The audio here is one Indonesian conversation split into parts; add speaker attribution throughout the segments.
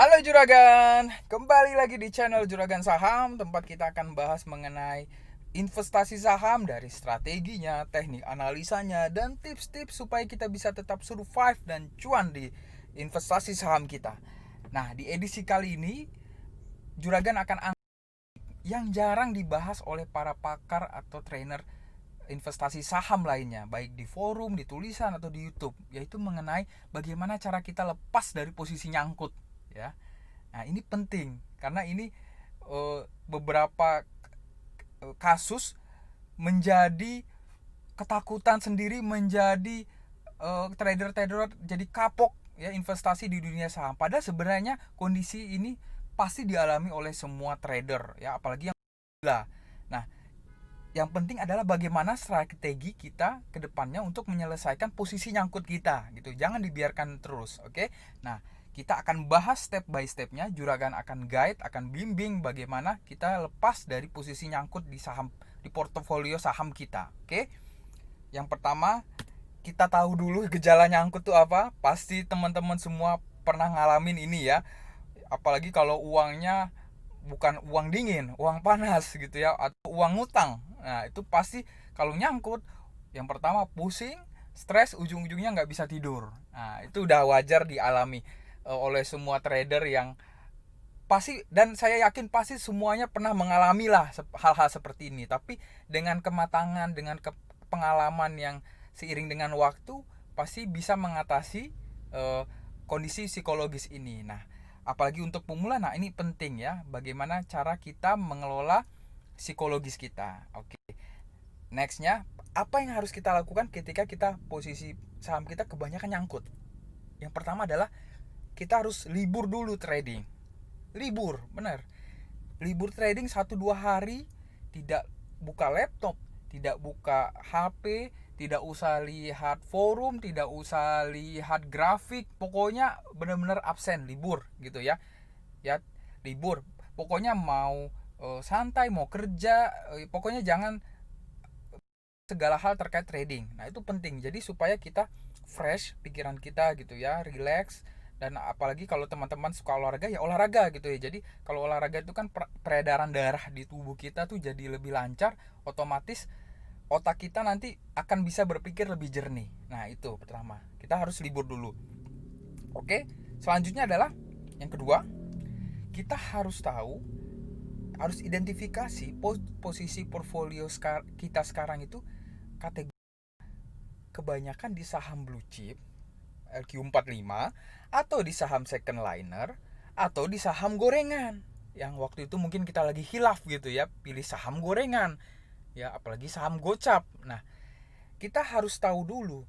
Speaker 1: Halo Juragan, kembali lagi di channel Juragan Saham. Tempat kita akan bahas mengenai investasi saham dari strateginya, teknik analisanya, dan tips-tips supaya kita bisa tetap survive dan cuan di investasi saham kita. Nah, di edisi kali ini Juragan akan angkat yang jarang dibahas oleh para pakar atau trainer investasi saham lainnya, baik di forum, di tulisan, atau di YouTube, yaitu mengenai bagaimana cara kita lepas dari posisi nyangkut, ya. Nah, ini penting karena ini beberapa kasus menjadi ketakutan sendiri, menjadi trader-trader jadi kapok ya investasi di dunia saham. Padahal sebenarnya kondisi ini pasti dialami oleh semua trader ya, apalagi yang gila. Nah, yang penting adalah bagaimana strategi kita ke depannya untuk menyelesaikan posisi nyangkut kita gitu. Jangan dibiarkan terus, oke? Nah, kita akan bahas step by stepnya. Juragan akan guide, akan bimbing bagaimana kita lepas dari posisi nyangkut di saham, di portofolio saham kita, oke? Yang pertama, kita tahu dulu gejala nyangkut itu apa. Pasti teman-teman semua pernah ngalamin ini ya. Apalagi kalau uangnya bukan uang dingin, uang panas gitu ya, atau uang ngutang. Nah, itu pasti kalau nyangkut, yang pertama pusing, stres, ujung-ujungnya nggak bisa tidur. Nah, itu udah wajar dialami oleh semua trader yang pasti, dan saya yakin pasti semuanya pernah mengalami lah hal-hal seperti ini. Tapi dengan kematangan, dengan pengalaman yang seiring dengan waktu, pasti bisa mengatasi eh, kondisi psikologis ini. Nah, apalagi untuk pemula, nah ini penting ya, bagaimana cara kita mengelola psikologis kita. Oke, nextnya, apa yang harus kita lakukan ketika kita posisi saham kita kebanyakan nyangkut? Yang pertama adalah kita harus libur dulu trading. Libur, benar. Libur trading 1-2 hari, tidak buka laptop, tidak buka HP, tidak usah lihat forum, tidak usah lihat grafik, pokoknya benar-benar absen, libur gitu ya. Ya, libur. Pokoknya mau santai, mau kerja, pokoknya jangan segala hal terkait trading. Nah, itu penting. Jadi supaya kita fresh pikiran kita gitu ya, relax. Dan apalagi kalau teman-teman suka olahraga, ya olahraga gitu ya. Jadi kalau olahraga itu kan peredaran darah di tubuh kita tuh jadi lebih lancar, otomatis otak kita nanti akan bisa berpikir lebih jernih. Nah, itu pertama. Kita harus libur dulu. Oke. Selanjutnya adalah yang kedua, kita harus tahu, harus identifikasi posisi portfolio kita sekarang itu kategori kebanyakan di saham blue chip LQ45, atau di saham second liner, atau di saham gorengan. Yang waktu itu mungkin kita lagi hilaf gitu ya, pilih saham gorengan. Ya, apalagi saham gocap. Nah, kita harus tahu dulu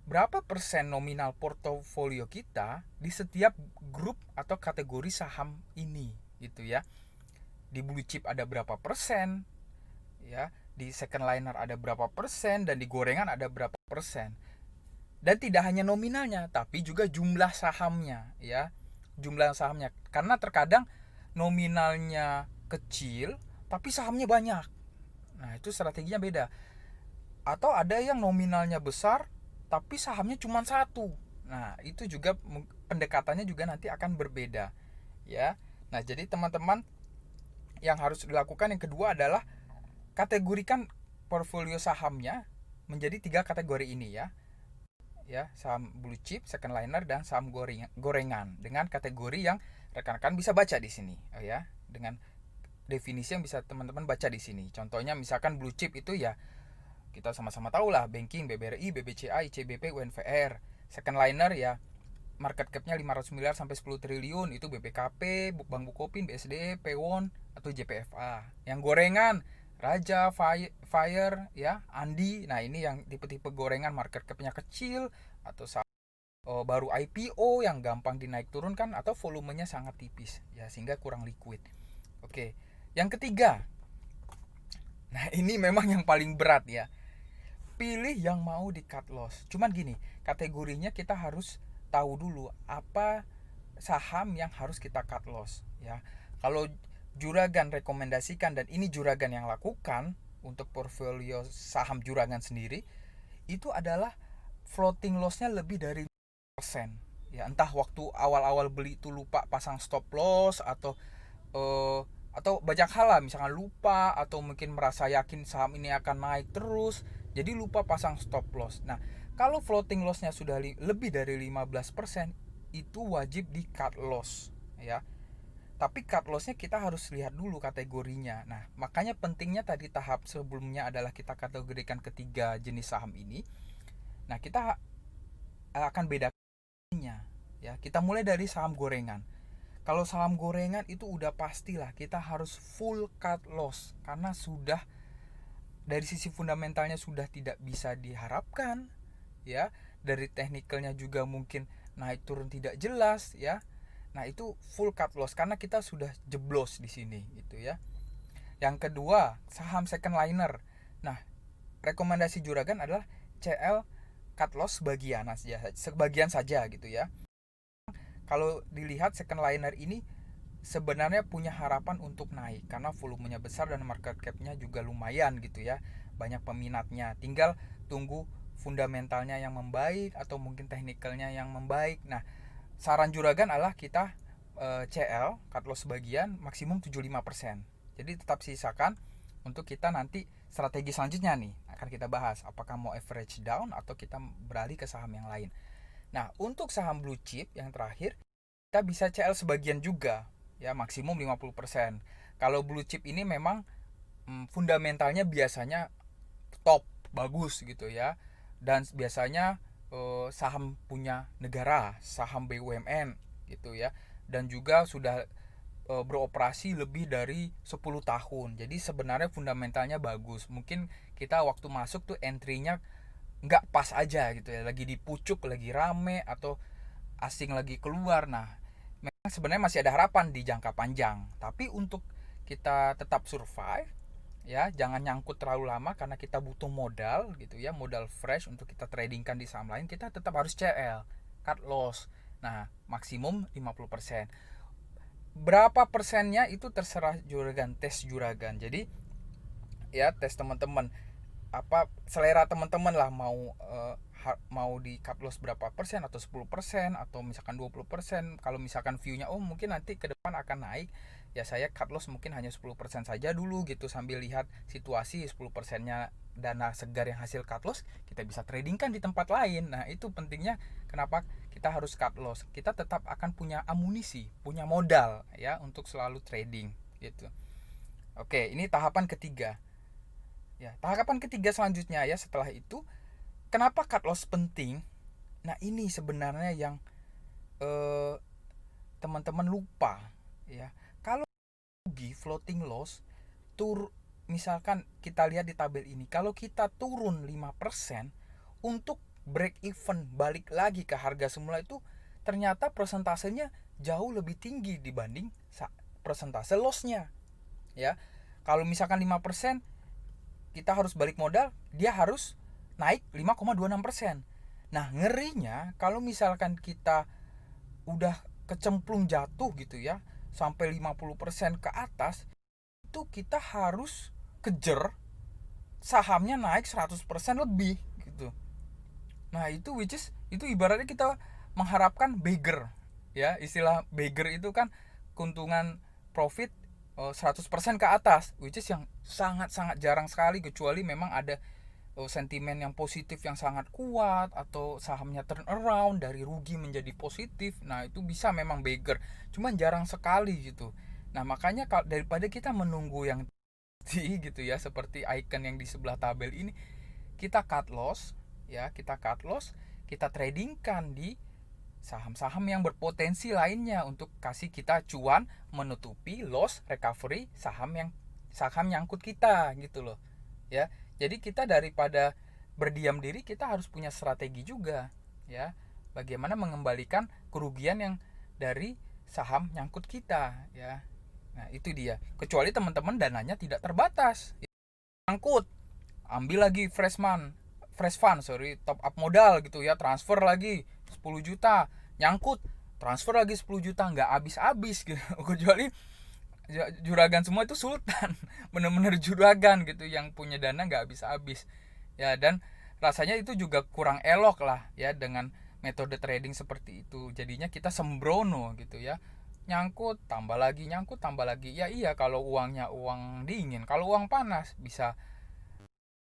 Speaker 1: berapa persen nominal portofolio kita di setiap grup atau kategori saham ini gitu ya. Di blue chip ada berapa persen, ya, di second liner ada berapa persen, dan di gorengan ada berapa persen. Dan tidak hanya nominalnya, tapi juga jumlah sahamnya, ya. Jumlah sahamnya. Karena terkadang nominalnya kecil, tapi sahamnya banyak. Nah, itu strateginya beda. Atau ada yang nominalnya besar, tapi sahamnya cuma satu. Nah, itu juga pendekatannya juga nanti akan berbeda, ya. Nah, jadi teman-teman, yang harus dilakukan yang kedua adalah kategorikan portfolio sahamnya menjadi 3 kategori ini ya. Ya, saham blue chip, second liner, dan saham gorengan dengan kategori yang rekan-rekan bisa baca di sini, ya, dengan definisi yang bisa teman-teman baca di sini. Contohnya misalkan blue chip itu ya kita sama-sama tahu lah, banking, BBRI, BBCA, ICBP, UNVR. Second liner ya market cap-nya 500 miliar sampai 10 triliun, itu BPKP, Bank Bukopin, BSD, Pewon, atau JPFA. Yang gorengan Raja, Fire, ya, Andi. Nah, ini yang tipe-tipe gorengan market cap-nya kecil, atau baru IPO yang gampang dinaik turun kan, atau volumenya sangat tipis ya sehingga kurang liquid. Oke. Yang ketiga. Nah, ini memang yang paling berat ya. Pilih yang mau di cut loss. Cuman gini, kategorinya kita harus tahu dulu apa saham yang harus kita cut loss ya. Kalau Juragan rekomendasikan, dan ini Juragan yang lakukan untuk portfolio saham Juragan sendiri, itu adalah floating lossnya lebih dari 5%. Ya, entah waktu awal-awal beli itu lupa pasang stop loss, eh, atau banyak hal lah, misalkan lupa atau mungkin merasa yakin saham ini akan naik terus, jadi lupa pasang stop loss. Nah, kalau floating lossnya sudah lebih dari 15%, itu wajib di cut loss ya. Tapi cut lossnya kita harus lihat dulu kategorinya. Nah, makanya pentingnya tadi tahap sebelumnya adalah kita kategorikan ketiga jenis saham ini. Nah, kita akan bedakannya ya. Kita mulai dari saham gorengan. Kalau saham gorengan itu udah pastilah kita harus full cut loss karena sudah dari sisi fundamentalnya sudah tidak bisa diharapkan ya. Dari teknikalnya juga mungkin naik turun tidak jelas ya. Nah, itu full cut loss karena kita sudah jeblos di sini gitu ya. Yang kedua, saham second liner. Nah, rekomendasi Juragan adalah CL cut loss sebagian saja gitu ya. Kalau dilihat second liner ini sebenarnya punya harapan untuk naik karena volumenya besar dan market cap-nya juga lumayan gitu ya. Banyak peminatnya. Tinggal tunggu fundamentalnya yang membaik atau mungkin teknikalnya yang membaik. Nah, saran Juragan adalah kita CL cut loss sebagian maksimum 75%. Jadi tetap sisakan untuk kita nanti strategi selanjutnya nih akan kita bahas apakah mau average down atau kita beralih ke saham yang lain. Nah, untuk saham blue chip yang terakhir kita bisa CL sebagian juga ya, maksimum 50%. Kalau blue chip ini memang fundamentalnya biasanya top bagus gitu ya, dan biasanya saham punya negara, saham BUMN gitu ya, dan juga sudah beroperasi lebih dari 10 tahun. Jadi sebenarnya fundamentalnya bagus. Mungkin kita waktu masuk tuh entry-nya nggak pas aja gitu ya, lagi di pucuk, lagi rame atau asing lagi keluar. Nah, memang sebenarnya masih ada harapan di jangka panjang, tapi untuk kita tetap survive ya, jangan nyangkut terlalu lama karena kita butuh modal gitu ya, modal fresh untuk kita tradingkan di saham lain. Kita tetap harus CL cut loss. Nah, maksimum 50%. Berapa persennya itu terserah Juragan, tes Juragan. Jadi ya tes teman-teman, apa selera teman-teman lah, mau di cut loss berapa persen atau 10% atau misalkan 20%. Kalau misalkan view-nya mungkin nanti ke depan akan naik, ya saya cut loss mungkin hanya 10% saja dulu gitu, sambil lihat situasi. 10%-nya dana segar yang hasil cut loss kita bisa tradingkan di tempat lain. Nah, itu pentingnya kenapa kita harus cut loss. Kita tetap akan punya amunisi, punya modal ya untuk selalu trading gitu. Oke, ini tahapan ketiga. Ya, tahapan ketiga selanjutnya ya setelah itu, kenapa cut loss penting? Nah, ini sebenarnya yang eh, teman-teman lupa ya. Kalau rugi floating loss misalkan kita lihat di tabel ini, kalau kita turun 5% untuk break even balik lagi ke harga semula, itu ternyata persentasenya jauh lebih tinggi dibanding persentase lossnya ya. Kalau misalkan 5%, kita harus balik modal, dia harus naik 5,26%. Nah, ngerinya kalau misalkan kita udah kecemplung jatuh gitu ya, sampai 50% ke atas, itu kita harus kejar sahamnya naik 100% lebih gitu. Nah, itu which is itu ibaratnya kita mengharapkan beggar ya. Istilah beggar itu kan keuntungan profit 100% ke atas, which is yang sangat-sangat jarang sekali, kecuali memang ada sentimen yang positif yang sangat kuat atau sahamnya turn around dari rugi menjadi positif. Nah, itu bisa memang beggar, cuman jarang sekali gitu. Nah, makanya daripada kita menunggu yang gitu ya, seperti icon yang di sebelah tabel ini, kita cut loss ya, kita tradingkan di saham-saham yang berpotensi lainnya untuk kasih kita cuan menutupi loss recovery saham nyangkut kita gitu loh ya. Jadi kita daripada berdiam diri, kita harus punya strategi juga ya, bagaimana mengembalikan kerugian yang dari saham nyangkut kita ya. Nah, itu dia, kecuali teman-teman dananya tidak terbatas, nyangkut ambil lagi fresh fund, top up modal gitu ya, transfer lagi 10 juta, nyangkut transfer lagi 10 juta, nggak habis-habis gitu. Kecuali juragan semua itu sultan, bener-bener juragan gitu yang punya dana nggak habis-habis ya. Dan rasanya itu juga kurang elok lah ya dengan metode trading seperti itu. Jadinya kita sembrono gitu ya, nyangkut tambah lagi. Ya iya, kalau uangnya uang dingin, kalau uang panas bisa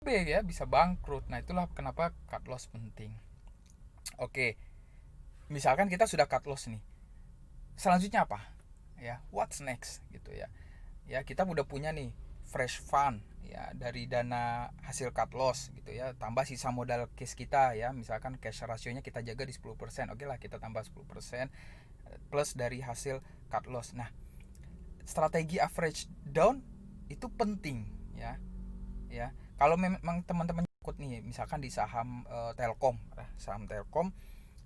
Speaker 1: B ya, bisa bangkrut. Nah itulah kenapa cut loss penting. Oke, misalkan kita sudah cut loss nih, selanjutnya apa ya, what's next gitu ya. Ya kita udah punya nih fresh fund ya dari dana hasil cut loss gitu ya, tambah sisa modal cash kita ya, misalkan cash rasionya kita jaga di 10%, oke lah kita tambah 10% plus dari hasil cut loss. Nah strategi average down itu penting ya. Ya kalau memang teman-teman nyangkut nih misalkan di saham Telkom, saham Telkom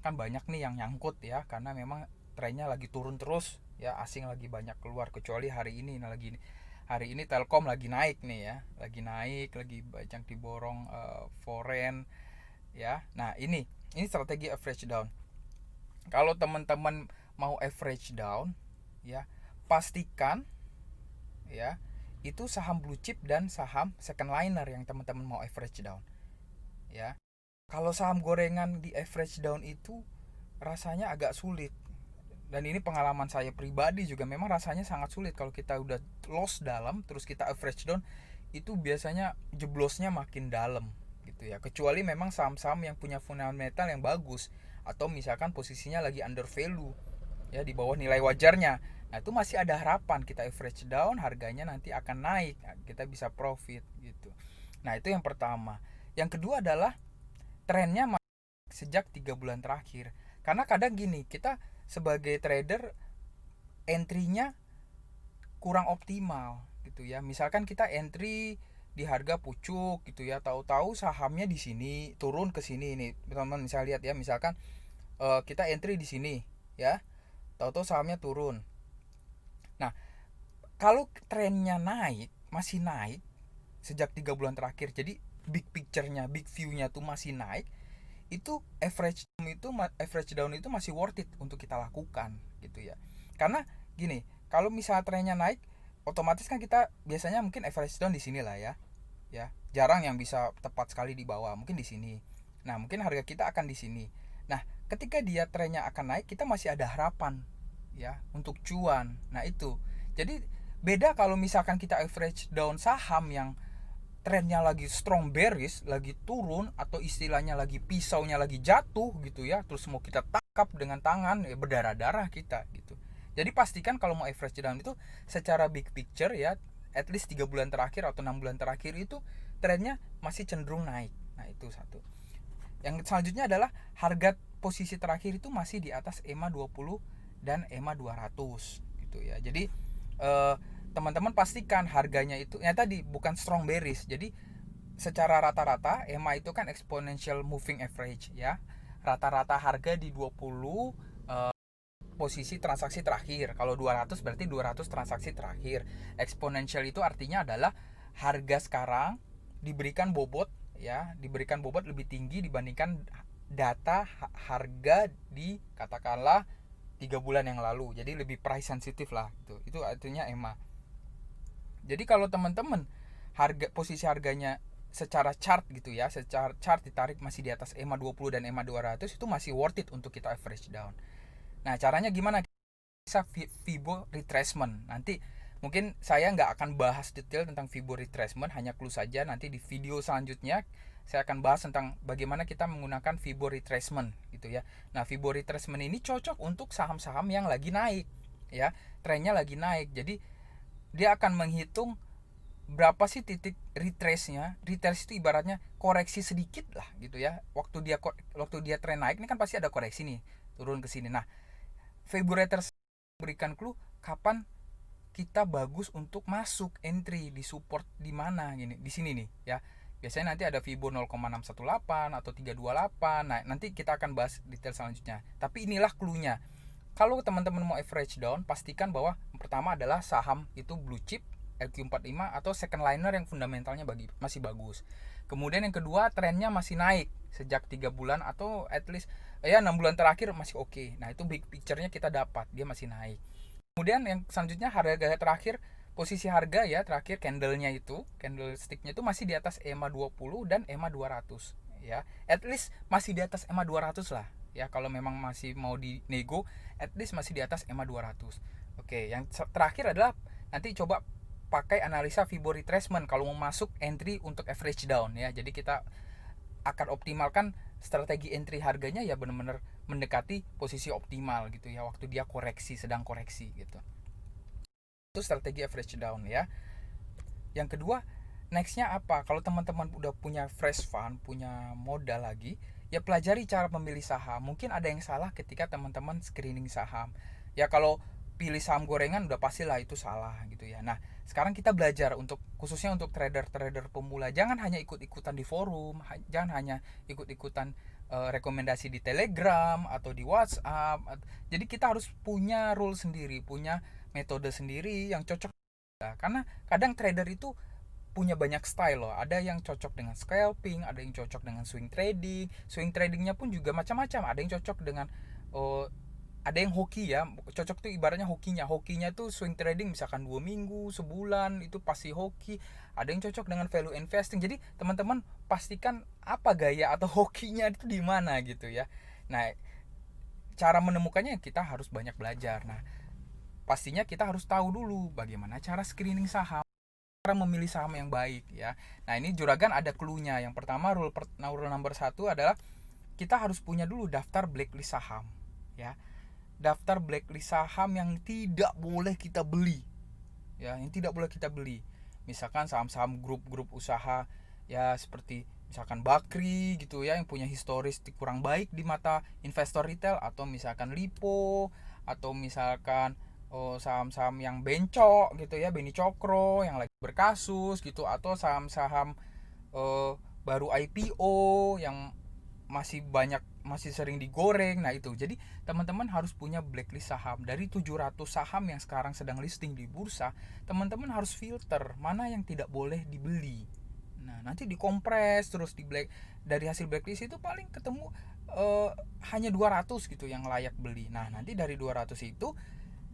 Speaker 1: kan banyak nih yang nyangkut ya, karena memang trennya lagi turun terus ya, asing lagi banyak keluar. Kecuali hari ini Telkom lagi naik nih ya, lagi naik, lagi banyak diborong foreign ya. Nah ini strategi average down. Kalau teman-teman mau average down ya, pastikan ya itu saham blue chip dan saham second liner yang teman-teman mau average down ya. Kalau saham gorengan di average down itu rasanya agak sulit, dan ini pengalaman saya pribadi juga, memang rasanya sangat sulit kalau kita udah loss dalam terus kita average down, itu biasanya jeblosnya makin dalam gitu ya. Kecuali memang saham-saham yang punya fundamental yang bagus, atau misalkan posisinya lagi under value ya, di bawah nilai wajarnya. Nah itu masih ada harapan, kita average down harganya nanti akan naik, kita bisa profit gitu. Nah itu yang pertama. Yang kedua adalah trennya sejak 3 bulan terakhir. Karena kadang gini, kita sebagai trader entry-nya kurang optimal gitu ya. Misalkan kita entry di harga pucuk gitu ya, tahu-tahu sahamnya di sini turun ke sini nih. Teman-teman bisa lihat ya, misalkan kita entry di sini ya, tahu-tahu sahamnya turun. Nah, kalau trennya naik, masih naik sejak 3 bulan terakhir, jadi big picture-nya, big view-nya tuh masih naik, itu average down itu masih worth it untuk kita lakukan gitu ya. Karena gini, kalau misalnya trennya naik, otomatis kan kita biasanya mungkin average down di sini lah ya. Ya, jarang yang bisa tepat sekali di bawah, mungkin di sini. Nah, mungkin harga kita akan di sini. Nah, ketika dia trennya akan naik, kita masih ada harapan ya untuk cuan. Nah, itu. Jadi beda kalau misalkan kita average down saham yang trennya lagi strong bearish, lagi turun, atau istilahnya lagi pisaunya lagi jatuh gitu ya, terus mau kita tangkap dengan tangan, ya berdarah-darah kita gitu. Jadi pastikan kalau mau average down itu secara big picture ya, at least 3 bulan terakhir atau 6 bulan terakhir itu trennya masih cenderung naik. Nah itu satu. Yang selanjutnya adalah harga posisi terakhir itu masih di atas EMA 20 dan EMA 200 gitu ya. Jadi teman-teman pastikan harganya itu ya tadi bukan strong bearish. Jadi secara rata-rata EMA itu kan exponential moving average ya. Rata-rata harga di 20 posisi transaksi terakhir. Kalau 200 berarti 200 transaksi terakhir. Exponential itu artinya adalah harga sekarang diberikan bobot ya, diberikan bobot lebih tinggi dibandingkan data harga di katakanlah 3 bulan yang lalu. Jadi lebih price sensitif lah gitu. Itu artinya EMA. Jadi kalau teman-teman posisi harganya secara chart gitu ya, secara chart ditarik masih di atas EMA 20 dan EMA 200, itu masih worth it untuk kita average down. Nah caranya gimana? Bisa Fibo retracement. Nanti mungkin saya nggak akan bahas detail tentang Fibo retracement, hanya clue saja. Nanti di video selanjutnya saya akan bahas tentang bagaimana kita menggunakan Fibo retracement gitu ya. Nah Fibo retracement ini cocok untuk saham-saham yang lagi naik ya, trennya lagi naik. Jadi dia akan menghitung berapa sih titik retrace-nya. Retrace itu ibaratnya koreksi sedikit lah gitu ya. Waktu dia tren naik ini kan pasti ada koreksi nih, turun ke sini. Nah Fibonacci berikan clue kapan kita bagus untuk masuk entry di support di mana gini, di sini nih ya. Biasanya nanti ada Fibo 0,618 atau 328. Nah, nanti kita akan bahas detail selanjutnya. Tapi inilah clue-nya. Kalau teman-teman mau average down, pastikan bahwa pertama adalah saham itu blue chip, LQ45 atau second liner yang fundamentalnya masih bagus. Kemudian yang kedua, trennya masih naik sejak 3 bulan atau at least ya 6 bulan terakhir masih oke. Nah, itu big picture-nya kita dapat, dia masih naik. Kemudian yang selanjutnya harga terakhir, posisi harga ya terakhir candlesticknya itu masih di atas EMA 20 dan EMA 200 ya. At least masih di atas EMA 200 lah ya. Kalau memang masih mau dinego, at least masih di atas EMA 200. Oke, yang terakhir adalah nanti coba pakai analisa Fibo retracement kalau mau masuk entry untuk average down ya. Jadi kita akan optimalkan strategi entry harganya ya benar-benar mendekati posisi optimal gitu ya, waktu dia koreksi, sedang koreksi gitu. Itu strategi average down ya. Yang kedua, nextnya apa? Kalau teman-teman udah punya fresh fund, punya modal lagi, ya pelajari cara memilih saham. Mungkin ada yang salah ketika teman-teman screening saham. Ya kalau pilih saham gorengan udah pastilah itu salah gitu ya. Nah, sekarang kita belajar untuk khususnya untuk trader-trader pemula, jangan hanya ikut-ikutan di forum, jangan hanya ikut-ikutan rekomendasi di Telegram atau di WhatsApp. Jadi kita harus punya rule sendiri, punya metode sendiri yang cocok. Nah, karena kadang trader itu punya banyak style loh. Ada yang cocok dengan scalping, ada yang cocok dengan swing trading. Swing tradingnya pun juga macam-macam. Ada yang cocok dengan ada yang hoki ya. Cocok tuh ibaratnya hokinya. Hokinya tuh swing trading misalkan 2 minggu, sebulan itu pasti hoki. Ada yang cocok dengan value investing. Jadi teman-teman pastikan apa gaya atau hokinya itu di mana gitu ya. Nah, cara menemukannya kita harus banyak belajar. Nah, pastinya kita harus tahu dulu bagaimana cara screening saham, cara memilih saham yang baik ya. Nah, ini Juragan ada clue-nya. Yang pertama, rule number 1 adalah kita harus punya dulu daftar blacklist saham ya. Daftar blacklist saham yang tidak boleh kita beli. Ya, yang tidak boleh kita beli. Misalkan saham-saham grup-grup usaha ya seperti misalkan Bakri gitu ya, yang punya historis kurang baik di mata investor retail, atau misalkan Lipo, atau misalkan saham-saham yang bencok gitu ya, Beni Cokro yang lagi berkasus gitu, atau saham-saham baru IPO yang masih sering digoreng. Nah itu, jadi teman-teman harus punya blacklist saham. Dari 700 saham yang sekarang sedang listing di bursa, teman-teman harus filter mana yang tidak boleh dibeli. Nah nanti dikompres terus dari hasil blacklist itu paling ketemu hanya 200 gitu yang layak beli. Nah nanti dari 200 itu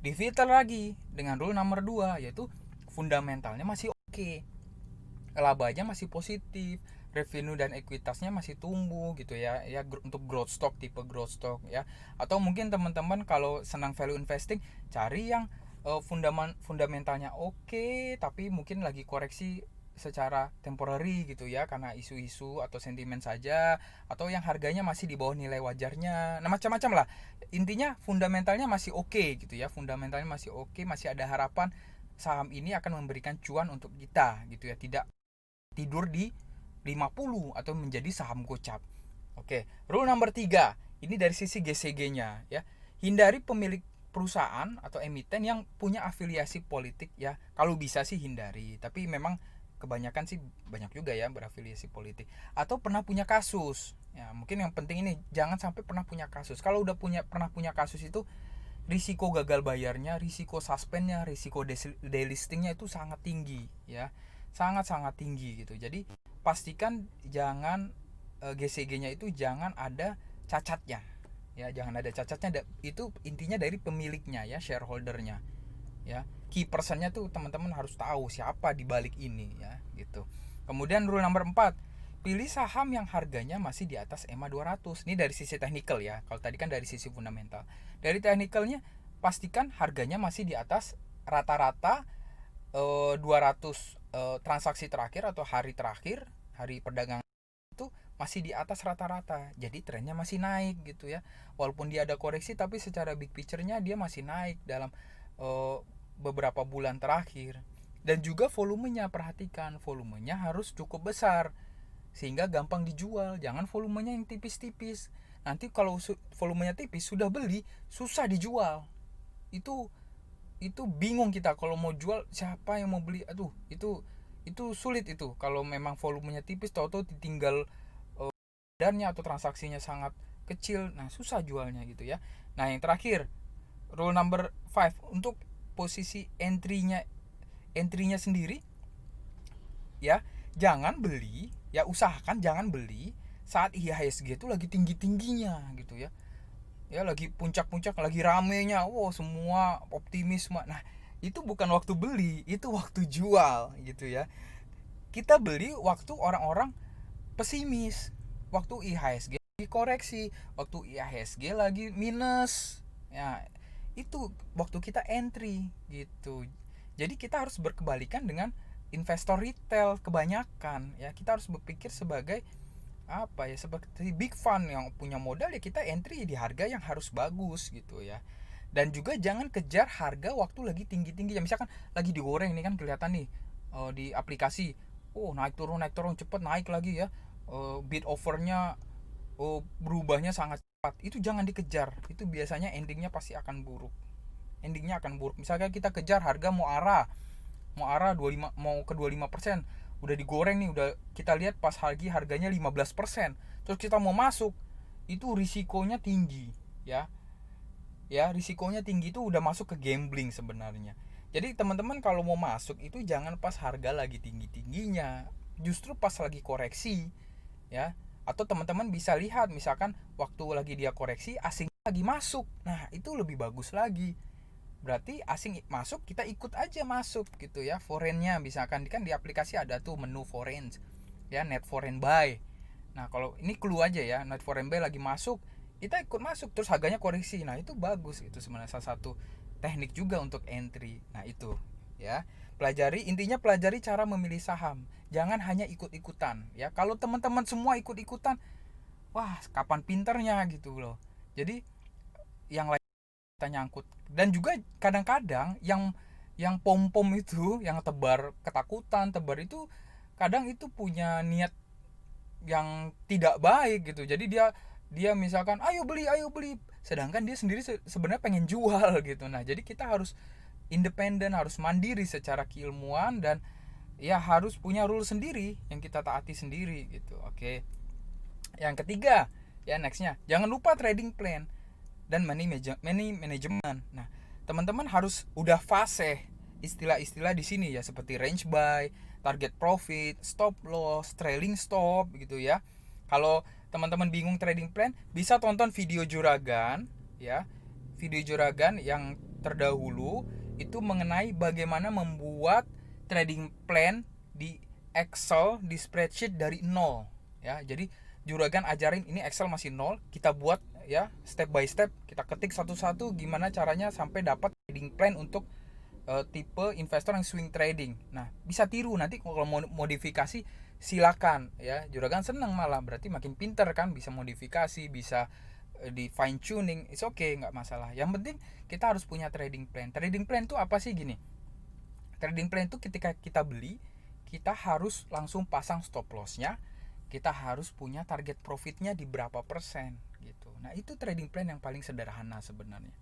Speaker 1: difilter lagi dengan rule nomor 2, yaitu fundamentalnya masih oke, labanya masih positif, revenue dan ekuitasnya masih tumbuh gitu ya, untuk growth stock, tipe growth stock ya. Atau mungkin teman-teman kalau senang value investing, cari yang fundamentalnya oke tapi mungkin lagi koreksi secara temporary gitu ya, karena isu-isu atau sentimen saja, atau yang harganya masih di bawah nilai wajarnya. Nah macam-macam lah, intinya fundamentalnya masih oke gitu ya, fundamentalnya masih oke, masih ada harapan saham ini akan memberikan cuan untuk kita gitu ya, tidak tidur di 50 atau menjadi saham gocap. Oke, rule number 3. Ini dari sisi GCG-nya ya. Hindari pemilik perusahaan atau emiten yang punya afiliasi politik ya. Kalau bisa sih hindari, tapi memang kebanyakan sih banyak juga ya berafiliasi politik atau pernah punya kasus. Ya, mungkin yang penting ini jangan sampai pernah punya kasus. Kalau udah pernah punya kasus itu risiko gagal bayarnya, risiko suspendnya, risiko delistingnya itu sangat tinggi ya. Sangat-sangat tinggi gitu. Jadi pastikan jangan GCG-nya itu jangan ada cacatnya. Ya, jangan ada cacatnya. Itu intinya dari pemiliknya ya, shareholdernya. Ya, key personnya tuh teman-teman harus tahu siapa di balik ini ya, gitu. Kemudian rule number 4, pilih saham yang harganya masih di atas EMA 200. Ini dari sisi technical ya. Kalau tadi kan dari sisi fundamental. Dari technicalnya pastikan harganya masih di atas rata-rata 200 transaksi terakhir atau hari terakhir, hari perdagangan itu masih di atas rata-rata. Jadi trennya masih naik gitu ya. Walaupun dia ada koreksi tapi secara big picture-nya dia masih naik dalam beberapa bulan terakhir. Dan juga volumenya, perhatikan volumenya harus cukup besar sehingga gampang dijual. Jangan volumenya yang tipis-tipis. Nanti kalau volumenya tipis sudah beli susah dijual. Itu bingung kita kalau mau jual, siapa yang mau beli. Aduh, itu sulit itu kalau memang volumenya tipis, tahu-tahu ditinggal dannya atau transaksinya sangat kecil. Nah susah jualnya gitu ya. Nah yang terakhir, rule number 5, untuk posisi entry-nya sendiri ya, jangan beli ya, usahakan jangan beli saat IHSG itu lagi tinggi-tingginya gitu ya. Ya lagi puncak-puncak, lagi ramenya, wow semua optimis. Nah itu bukan waktu beli, itu waktu jual gitu ya. Kita beli waktu orang-orang pesimis, waktu IHSG lagi koreksi, waktu IHSG lagi minus. Ya, itu waktu kita entry gitu. Jadi kita harus berkebalikan dengan investor retail kebanyakan ya. Kita harus berpikir sebagai apa ya, seperti big fund yang punya modal ya, kita entry di harga yang harus bagus gitu ya. Dan juga jangan kejar harga waktu lagi tinggi-tinggi ya, misalkan lagi digoreng ini kan kelihatan nih di aplikasi, oh naik turun cepet naik lagi ya, bid overnya berubahnya sangat cepat, itu jangan dikejar, itu biasanya endingnya pasti akan buruk. Misalnya kita kejar harga mau arah 25, mau ke 25%, udah digoreng nih, udah kita lihat pas harganya 15%, terus kita mau masuk, itu risikonya tinggi ya. Risikonya tinggi itu udah masuk ke gambling sebenarnya. Jadi teman-teman kalau mau masuk itu jangan pas harga lagi tinggi-tingginya, justru pas lagi koreksi ya. Atau teman-teman bisa lihat misalkan waktu lagi dia koreksi asing lagi masuk, nah itu lebih bagus lagi. Berarti asing masuk, kita ikut aja masuk gitu ya. Foreignnya misalkan kan di aplikasi ada tuh menu foreign ya, net foreign buy. Nah kalau ini clue aja ya, net foreign buy lagi masuk, kita ikut masuk terus harganya koreksi, nah itu bagus, itu sebenarnya salah satu teknik juga untuk entry. Nah itu ya, pelajari cara memilih saham, jangan hanya ikut-ikutan ya. Kalau teman-teman semua ikut-ikutan, wah kapan pinternya gitu loh. Jadi yang lain kita nyangkut. Dan juga kadang-kadang yang pom-pom itu, yang tebar ketakutan, tebar itu kadang itu punya niat yang tidak baik gitu. Jadi dia dia misalkan ayo beli, sedangkan dia sendiri sebenarnya pengen jual gitu. Nah jadi kita harus independen, harus mandiri secara keilmuan, dan ya harus punya rule sendiri yang kita taati sendiri gitu. Oke, yang ketiga ya, nextnya jangan lupa trading plan dan money management. Nah teman-teman harus udah fase istilah-istilah di sini ya, seperti range buy, target profit, stop loss, trailing stop gitu ya. Kalau teman-teman bingung trading plan, bisa tonton video Juragan ya. Video Juragan yang terdahulu itu mengenai bagaimana membuat trading plan di Excel, di spreadsheet dari nol ya. Jadi Juragan ajarin ini Excel masih nol, kita buat ya step by step, kita ketik satu-satu gimana caranya sampai dapat trading plan untuk tipe investor yang swing trading. Nah bisa tiru, nanti kalau mau modifikasi silakan ya. Juragan seneng malah, berarti makin pinter kan, bisa modifikasi, bisa di fine tuning, it's okay, nggak masalah. Yang penting kita harus punya trading plan. Trading plan itu apa sih? Gini, trading plan itu ketika kita beli, kita harus langsung pasang stop lossnya, kita harus punya target profitnya di berapa persen gitu. Nah itu trading plan yang paling sederhana sebenarnya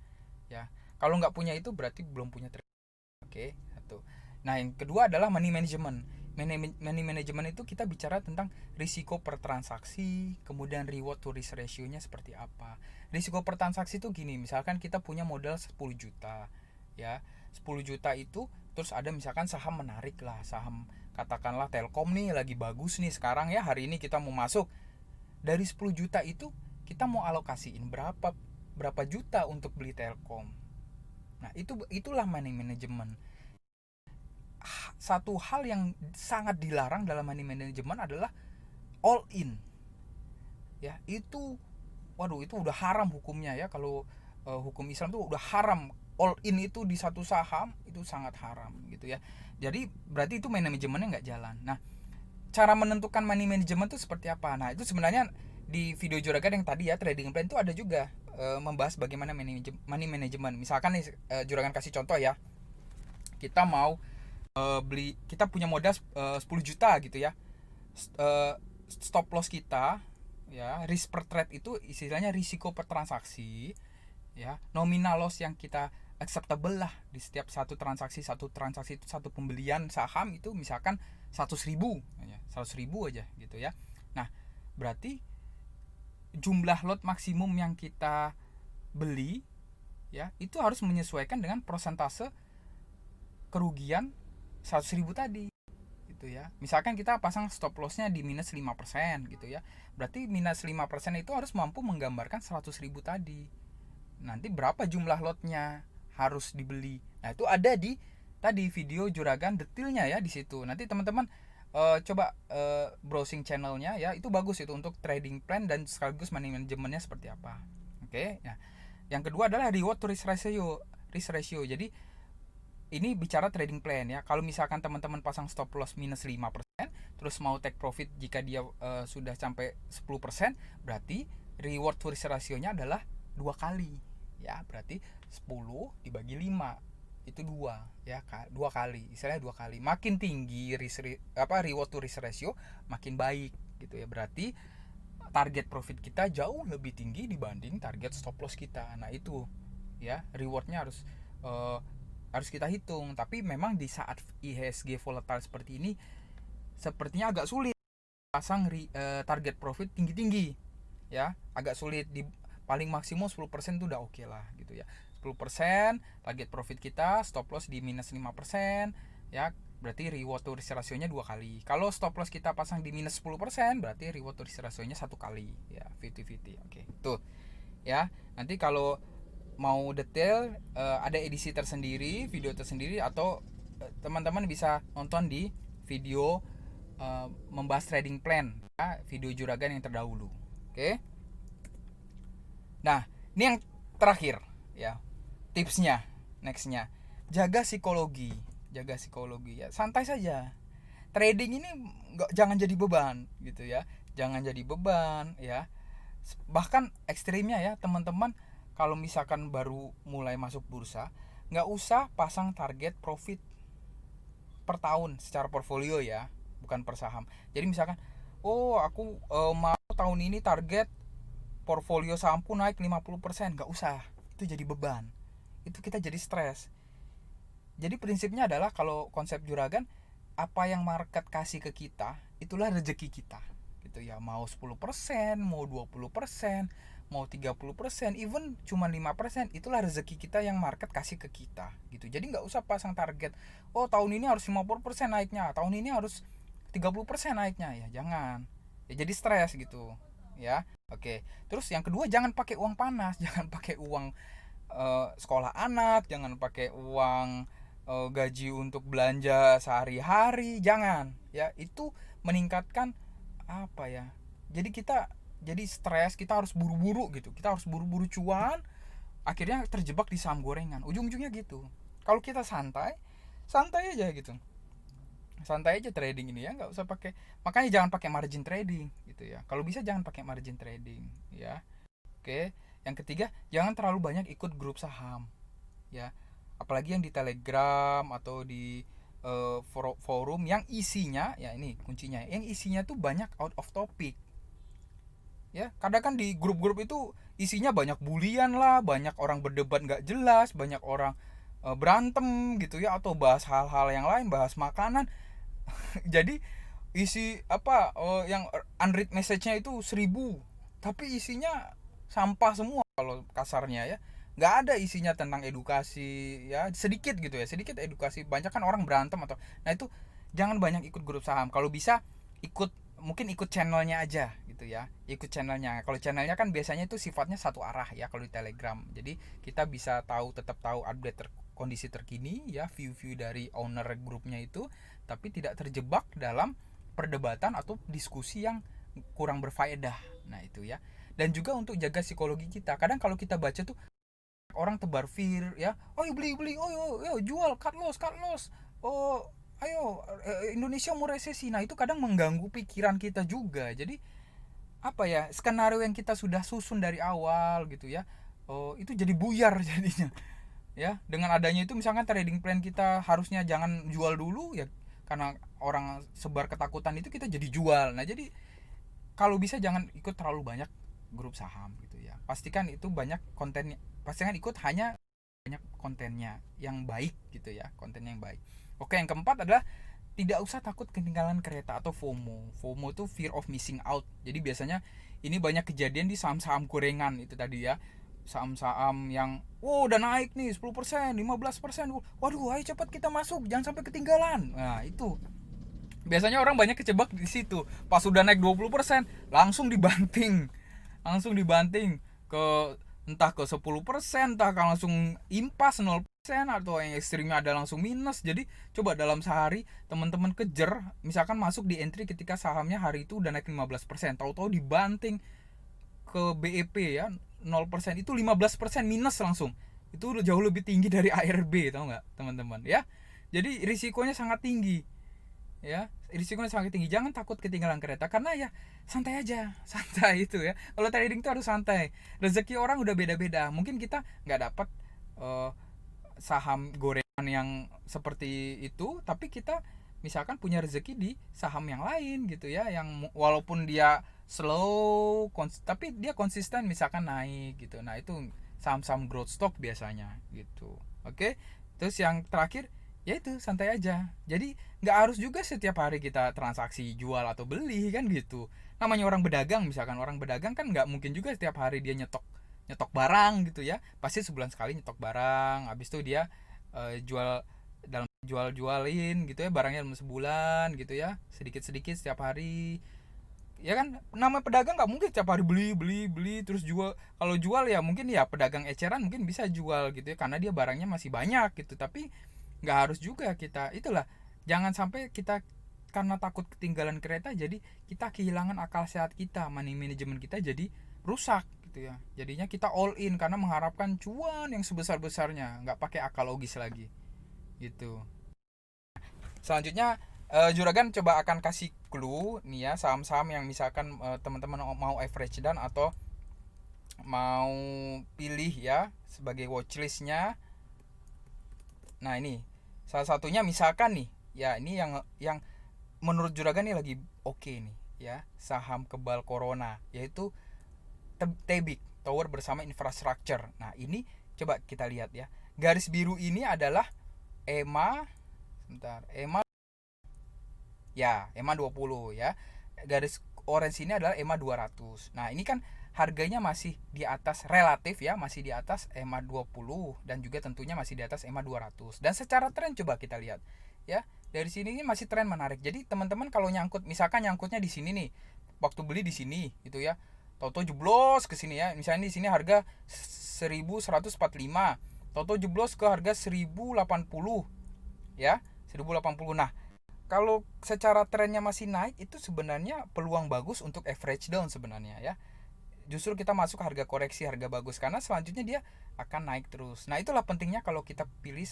Speaker 1: ya. Kalau nggak punya itu berarti belum punya trading. Oke, satu. Nah yang kedua adalah money management. Money management itu kita bicara tentang risiko per transaksi, kemudian reward to risk ratio-nya seperti apa. Risiko per transaksi itu gini, misalkan kita punya modal 10 juta ya. 10 juta itu terus ada misalkan saham menarik lah, saham katakanlah Telkom nih lagi bagus nih sekarang ya, hari ini kita mau masuk. Dari 10 juta itu kita mau alokasiin berapa juta untuk beli Telkom. Nah itulah money management. Satu hal yang sangat dilarang dalam money management adalah all in ya. Itu waduh, itu udah haram hukumnya ya. Kalau hukum Islam tuh udah haram, all in itu di satu saham itu sangat haram gitu ya. Jadi berarti itu manajemennya nggak jalan. Nah cara menentukan money management itu seperti apa? Nah itu sebenarnya di video Juragan yang tadi ya, trading plan itu ada juga membahas bagaimana money management. Misalkan nih Juragan kasih contoh ya, kita mau beli, kita punya modal 10 juta gitu ya. Stop loss kita ya, risk per trade itu istilahnya risiko per transaksi ya. Nominal loss yang kita acceptable lah di setiap satu transaksi itu, satu pembelian saham itu misalkan 100.000 ya, 100.000 aja gitu ya. Nah berarti jumlah lot maksimum yang kita beli ya itu harus menyesuaikan dengan persentase kerugian 100.000 tadi gitu ya. Misalkan kita pasang stop lossnya di minus 5% gitu ya, berarti minus 5% itu harus mampu menggambarkan 100.000 tadi. Nanti berapa jumlah lotnya harus dibeli, nah itu ada di tadi video Juragan detailnya ya di situ. Nanti teman-teman coba browsing channelnya ya, itu bagus itu untuk trading plan dan sekaligus manajemennya seperti apa. Oke. Nah, yang kedua adalah reward to risk ratio. Jadi ini bicara trading plan ya. Kalau misalkan teman-teman pasang stop loss minus 5%, terus mau take profit jika dia sudah sampai 10%, berarti reward to risk ratio-nya adalah 2 kali. Ya, berarti 10 dibagi 5 itu 2 ya, 2 kali. Istilahnya 2 kali. Makin tinggi reward to risk ratio, makin baik gitu ya. Berarti target profit kita jauh lebih tinggi dibanding target stop loss kita. Nah, itu ya, rewardnya harus kita hitung. Tapi memang di saat IHSG volatile seperti ini sepertinya agak sulit pasang target profit tinggi-tinggi ya, agak sulit. Di paling maksimum 10% itu udah oke lah gitu ya. 10% target profit kita, stop loss di minus 5% ya, berarti reward to risk ratio-nya 2 kali. Kalau stop loss kita pasang di minus 10%, berarti reward to risk ratio-nya 1 kali ya, 50-50. Oke, tuh ya. Nanti kalau mau detail ada edisi tersendiri, video tersendiri, atau teman-teman bisa nonton di video membahas trading plan ya, video Juragan yang terdahulu. Oke. Nah, ini yang terakhir ya, tipsnya, nextnya, jaga psikologi ya, santai saja. Trading ini jangan jadi beban gitu ya, jangan jadi beban ya. Bahkan ekstrimnya ya teman-teman, kalau misalkan baru mulai masuk bursa, nggak usah pasang target profit per tahun secara portfolio ya, bukan per saham. Jadi misalkan, oh aku mau tahun ini target portfolio sahamku naik 50%, nggak usah. Itu jadi beban. Itu kita jadi stres. Jadi prinsipnya adalah, kalau konsep Juragan, apa yang market kasih ke kita, itulah rezeki kita. Gitu ya. Mau 10%, mau 20%, mau 30%, even cuma 5%, itulah rezeki kita yang market kasih ke kita. Gitu. Jadi nggak usah pasang target, oh tahun ini harus 50% naiknya, tahun ini harus 30% naiknya, ya jangan. Ya jadi stres gitu. Ya. Oke. Terus yang kedua, jangan pakai uang panas, jangan pakai uang sekolah anak, jangan pakai uang gaji untuk belanja sehari-hari, jangan. Ya, itu meningkatkan apa ya? Jadi kita jadi stres, kita harus buru-buru gitu. Kita harus buru-buru cuan, akhirnya terjebak di saham gorengan. Ujung-ujungnya gitu. Kalau kita santai, santai aja gitu. Santai aja trading ini ya, nggak usah pakai, makanya jangan pakai margin trading gitu ya. Kalau bisa jangan pakai margin trading ya. Oke. Yang ketiga, jangan terlalu banyak ikut grup saham ya, apalagi yang di Telegram atau di forum yang isinya, ya ini kuncinya, yang isinya tuh banyak out of topic ya. Kadang kan di grup-grup itu isinya banyak bulian lah, banyak orang berdebat nggak jelas, banyak orang berantem gitu ya, atau bahas hal-hal yang lain, bahas makanan. Jadi isi yang unread message-nya itu 1000, tapi isinya sampah semua kalau kasarnya ya. Nggak ada isinya tentang edukasi ya, sedikit gitu ya, sedikit edukasi, banyak kan orang berantem atau. Nah itu jangan banyak ikut grup saham. Kalau bisa mungkin ikut channelnya aja gitu ya, ikut channelnya. Kalau channelnya kan biasanya itu sifatnya satu arah ya kalau di Telegram, jadi kita bisa tetap tahu update kondisi terkini ya, view dari owner grupnya itu, tapi tidak terjebak dalam perdebatan atau diskusi yang kurang berfaedah. Nah itu ya. Dan juga untuk jaga psikologi kita, kadang kalau kita baca tuh orang tebar fear ya, oh beli beli, oh yo jual, cut loss, oh ayo Indonesia mau resesi. Nah itu kadang mengganggu pikiran kita juga. Jadi apa ya, skenario yang kita sudah susun dari awal gitu ya, oh itu jadi buyar jadinya ya. Dengan adanya itu, misalkan trading plan kita harusnya jangan jual dulu ya, karena orang sebar ketakutan itu kita jadi jual. Nah jadi kalau bisa jangan ikut terlalu banyak grup saham gitu ya. Pastikan itu banyak kontennya, pastikan ikut hanya banyak kontennya yang baik gitu ya, kontennya yang baik. Oke, yang keempat adalah tidak usah takut ketinggalan kereta atau FOMO. FOMO itu fear of missing out. Jadi biasanya ini banyak kejadian di saham-saham gorengan itu tadi ya. Saham-saham yang udah naik nih 10%, 15%. Waduh, ayo cepat kita masuk, jangan sampai ketinggalan. Nah, itu. Biasanya orang banyak kecebak di situ. Pas sudah naik 20%, langsung dibanting. Langsung dibanting ke entah ke 10%, entah langsung impas 0%. atau yang ekstrimnya ada langsung minus. Jadi coba dalam sehari teman-teman kejar, misalkan masuk di entry ketika sahamnya hari itu udah naik 15%, tahu-tahu dibanting ke BEP ya 0%, itu 15% minus langsung. Itu udah jauh lebih tinggi dari ARB, tahu nggak teman-teman ya. Jadi risikonya sangat tinggi ya, risikonya sangat tinggi. Jangan takut ketinggalan kereta, karena ya santai aja, santai itu ya. Kalau trading tuh harus santai. Rezeki orang udah beda-beda. Mungkin kita nggak dapat uh, saham gorengan yang seperti itu, tapi kita misalkan punya rezeki di saham yang lain gitu ya, yang walaupun dia slow tapi dia konsisten misalkan naik gitu. Nah itu saham-saham growth stock biasanya gitu. Oke, terus yang terakhir yaitu santai aja. Jadi nggak harus juga setiap hari kita transaksi jual atau beli kan gitu. Namanya orang berdagang, misalkan orang berdagang kan nggak mungkin juga setiap hari dia nyetok nyetok barang gitu ya. Pasti sebulan sekali nyetok barang, habis itu dia jual dalam jualin gitu ya barangnya dalam sebulan gitu ya, sedikit sedikit setiap hari. Ya kan nama pedagang nggak mungkin setiap hari beli beli beli terus jual. Kalau jual ya mungkin ya pedagang eceran mungkin bisa jual gitu ya, karena dia barangnya masih banyak gitu. Tapi nggak harus juga kita itulah, jangan sampai kita karena takut ketinggalan kereta jadi kita kehilangan akal sehat kita, money management kita jadi rusak gitu ya. Jadinya kita all in karena mengharapkan cuan yang sebesar besarnya, nggak pakai akal logis lagi gitu. Selanjutnya Juragan coba akan kasih clue nih ya, saham-saham yang misalkan teman-teman mau average dan atau mau pilih ya sebagai watchlistnya. Nah ini salah satunya misalkan nih ya, ini yang menurut Juragan nih lagi oke nih ya, saham kebal corona yaitu Tebik Tower bersama Infrastructure. Nah ini coba kita lihat ya, garis biru ini adalah EMA, sebentar, EMA 20 ya. Garis orange ini adalah EMA 200. Nah, ini kan harganya masih di atas relatif ya, masih di atas EMA 20 dan juga tentunya masih di atas EMA 200. Dan secara tren coba kita lihat ya. Dari sini ini masih tren menarik. Jadi teman-teman kalau nyangkut, misalkan nyangkutnya di sini nih, waktu beli di sini gitu ya. Toto jeblos ke sini ya. Misalnya di sini harga 1145. Toto jeblos ke harga 1080 ya. 1080. Nah, kalau secara trennya masih naik itu sebenarnya peluang bagus untuk average down sebenarnya ya. Justru kita masuk harga koreksi, harga bagus, karena selanjutnya dia akan naik terus. Nah itulah pentingnya kalau kita pilih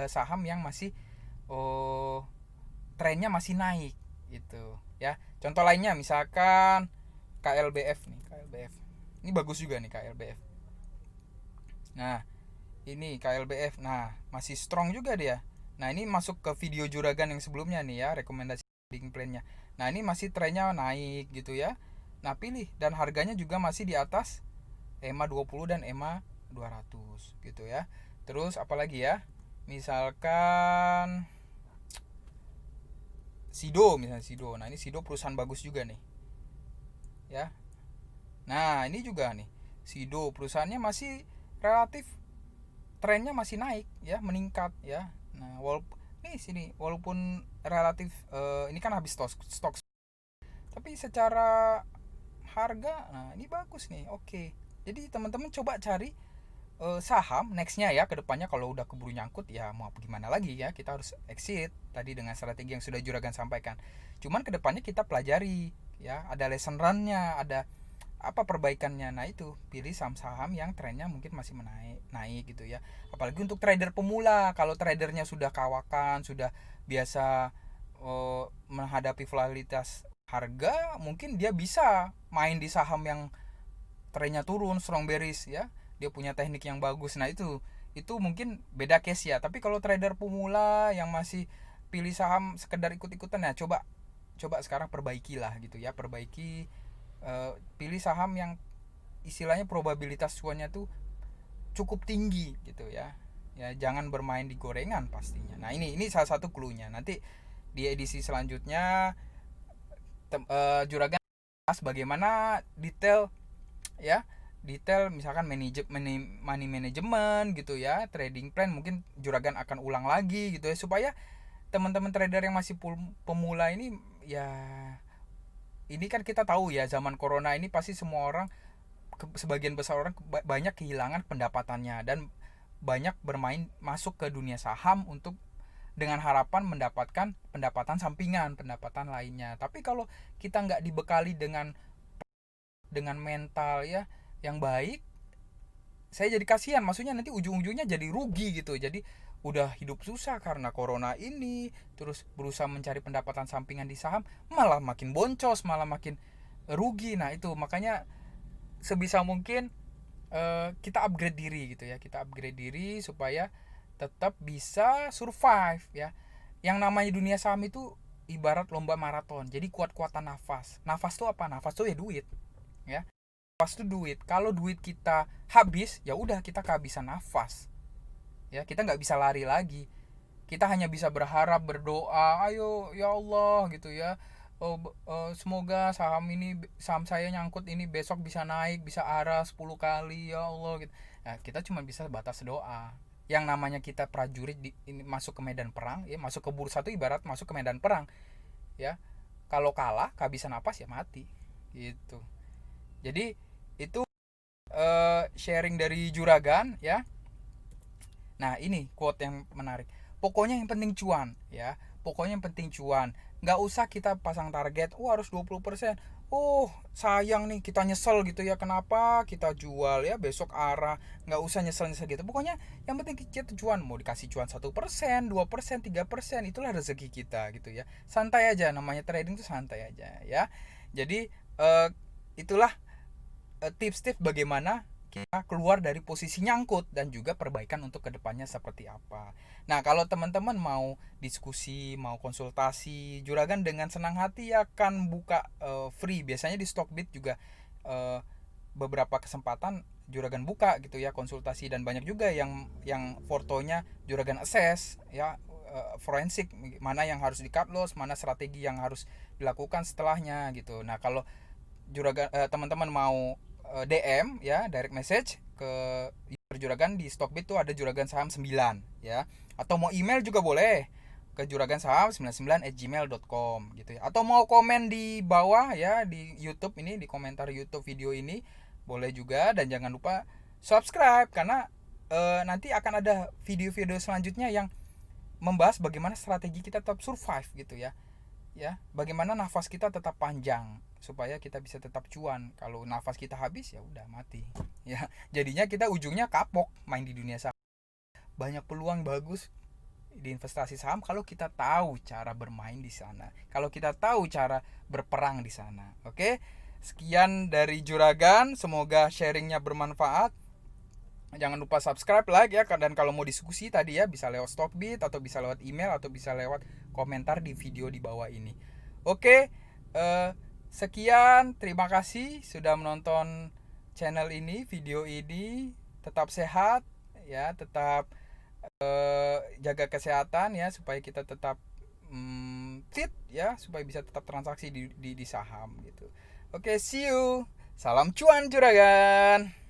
Speaker 1: saham yang masih oh, trennya masih naik gitu ya. Contoh lainnya misalkan KLBF nih, KLBF ini bagus juga nih KLBF. Nah ini KLBF, nah masih strong juga dia. Nah ini masuk ke video Juragan yang sebelumnya nih ya, rekomendasi trading plan-nya. Nah ini masih trennya naik gitu ya. Nah pilih, dan harganya juga masih di atas EMA 20 dan EMA 200 gitu ya. Terus apalagi ya, misalkan Sido, misalnya Sido. Nah ini Sido perusahaan bagus juga nih ya. Nah ini juga nih Sido perusahaannya masih relatif trennya masih naik ya, meningkat ya. Nah walaupun nih sini walaupun relatif ini kan habis stok, tapi secara harga nah ini bagus nih, oke. Jadi teman-teman coba cari saham nextnya ya, kedepannya kalau udah keburu nyangkut ya mau gimana lagi ya, kita harus exit tadi dengan strategi yang sudah Juragan sampaikan. Cuman kedepannya kita pelajari ya, ada lesson runnya, ada apa perbaikannya. Nah itu pilih saham-saham yang trennya mungkin masih naik gitu ya. Apalagi untuk trader pemula, kalau tradernya sudah kawakan, sudah biasa menghadapi volatilitas harga, mungkin dia bisa main di saham yang trennya turun, strong bearish ya, dia punya teknik yang bagus. Nah itu mungkin beda case ya. Tapi kalau trader pemula yang masih pilih saham sekedar ikut-ikutan ya, coba coba sekarang perbaikilah gitu ya, perbaiki, pilih saham yang istilahnya probabilitas cuannya tuh cukup tinggi gitu ya. Ya jangan bermain di gorengan pastinya. Nah ini salah satu clue-nya. Nanti di edisi selanjutnya Juragan bahas bagaimana detail ya, detail misalkan money management gitu ya, trading plan mungkin Juragan akan ulang lagi gitu ya, supaya teman-teman trader yang masih pemula ini ya, ini kan kita tahu ya zaman corona ini pasti semua orang, sebagian besar orang banyak kehilangan pendapatannya, dan banyak bermain masuk ke dunia saham untuk dengan harapan mendapatkan pendapatan sampingan, pendapatan lainnya. Tapi kalau kita nggak dibekali dengan mental ya yang baik, saya jadi kasihan, maksudnya nanti ujung-ujungnya jadi rugi gitu. Jadi udah hidup susah karena corona ini, terus berusaha mencari pendapatan sampingan di saham, malah makin boncos, malah makin rugi. Nah itu makanya sebisa mungkin kita upgrade diri gitu ya, kita upgrade diri supaya tetap bisa survive ya. Yang namanya dunia saham itu ibarat lomba maraton, jadi kuat-kuatan nafas. Nafas tuh apa? Nafas tuh ya duit ya. Nafas tuh duit. Kalau duit kita habis, ya udah kita kehabisan nafas ya, kita nggak bisa lari lagi. Kita hanya bisa berharap, berdoa, ayo ya Allah gitu ya. Semoga saham saya nyangkut ini besok bisa naik, bisa arah 10 kali ya Allah gitu. Nah, kita cuma bisa batas doa. Yang namanya kita prajurit ini masuk ke medan perang ya, masuk ke bursa itu ibarat masuk ke medan perang ya. Kalau kalah, kehabisan napas ya mati gitu. Jadi itu sharing dari Juragan ya. Nah ini quote yang menarik. Pokoknya yang penting cuan ya. Pokoknya yang penting cuan. Nggak usah kita pasang target, harus 20%. Oh sayang nih, kita nyesel gitu ya. Kenapa kita jual ya besok arah. Nggak usah nyesel-nyesel gitu. Pokoknya yang penting kita cuan. Mau dikasih cuan 1%, 2%, 3%, itulah rezeki kita gitu ya. Santai aja, namanya trading tuh santai aja ya. Jadi itulah tips-tips bagaimana kita keluar dari posisi nyangkut dan juga perbaikan untuk kedepannya seperti apa. Nah kalau teman-teman mau diskusi, mau konsultasi, Juragan dengan senang hati akan buka free. Biasanya di Stockbit juga uh, beberapa kesempatan Juragan buka gitu ya konsultasi, dan banyak juga yang fotonya Juragan assess ya, forensik, mana yang harus di cut loss, mana strategi yang harus dilakukan setelahnya gitu. Nah kalau Juragan teman-teman mau DM ya, direct message ke Juragan di Stockbit tuh ada Juragan Saham 9 ya. Atau mau email juga boleh ke juragan saham 99@gmail.com gitu ya. Atau mau komen di bawah ya di YouTube ini, di komentar YouTube video ini boleh juga. Dan jangan lupa subscribe karena nanti akan ada video-video selanjutnya yang membahas bagaimana strategi kita tetap survive gitu ya. Ya, bagaimana nafas kita tetap panjang supaya kita bisa tetap cuan. Kalau nafas kita habis ya udah mati. Ya, jadinya kita ujungnya kapok main di dunia saham. Banyak peluang bagus di investasi saham kalau kita tahu cara bermain di sana. Kalau kita tahu cara berperang di sana. Oke? Sekian dari Juragan, semoga sharingnya bermanfaat. Jangan lupa subscribe, like ya, dan kalau mau diskusi tadi ya bisa lewat Stockbit atau bisa lewat email atau bisa lewat komentar di video di bawah ini. Oke, sekian, terima kasih sudah menonton channel ini, video ini. Tetap sehat ya, tetap jaga kesehatan ya supaya kita tetap fit ya, supaya bisa tetap transaksi di saham gitu. Oke, see you. Salam cuan Juragan.